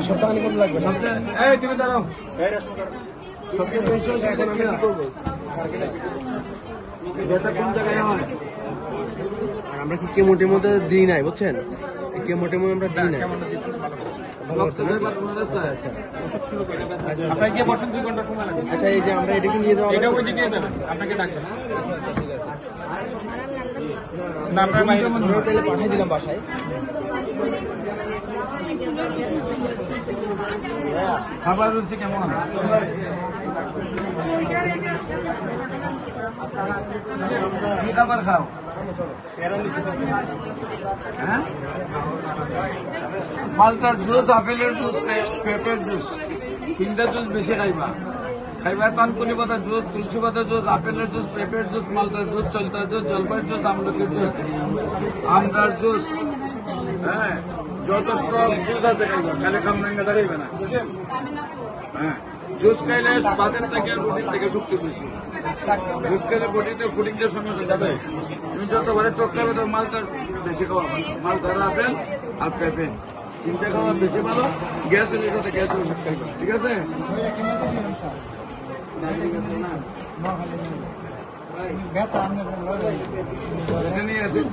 সপ্তাহখানি কত লাগবে? এই তুমি দাঁড়াও। আমরা কি কেমো টেমো তো দিই নাই বুঝছেন, কেমো টেমো আমরা দিই নাই। আচ্ছা এই যে আমরা এটাকে নিয়ে যাবো, তাহলে পাঠিয়ে দিলাম বাসায়। খাবার রুচি কেমন? কি খাবার খাও? হ্যাঁ, মালটার জুস, আপেলের জুস, পেঁপের জুস, তিনটা জুস বেশি খাইবা। খাইবা তানকুনি পাতা জুস, তুলসী পাতা জুস, আপেলের জুস, পেঁপের জুস, মালটার জুস, চলতার জুস, জলপাইয়ের জুস, আমলকির জুস, আমরার জুস। হ্যাঁ, যত টক জুস আছে খাইবা, খালি খামনাঙ্গা দাঁড়াইবে না। হ্যাঁ, জুস খাইলে বাদের থেকে রুটির থেকে শক্তি বেশি। জুস খাইলে বডিতে ফুডিংয়ের সমস্যা যাবে। তুমি যতবারে টক খাবে তো মালটার বেশি খাওয়া, মালটার আপেল আর পেঁপে তিনটা খাওয়া বেশি ভালো। গ্যাস হলে যাতে গ্যাস ওষুধ খাইবা, ঠিক আছে? এটা নিয়ে অ্যাসিড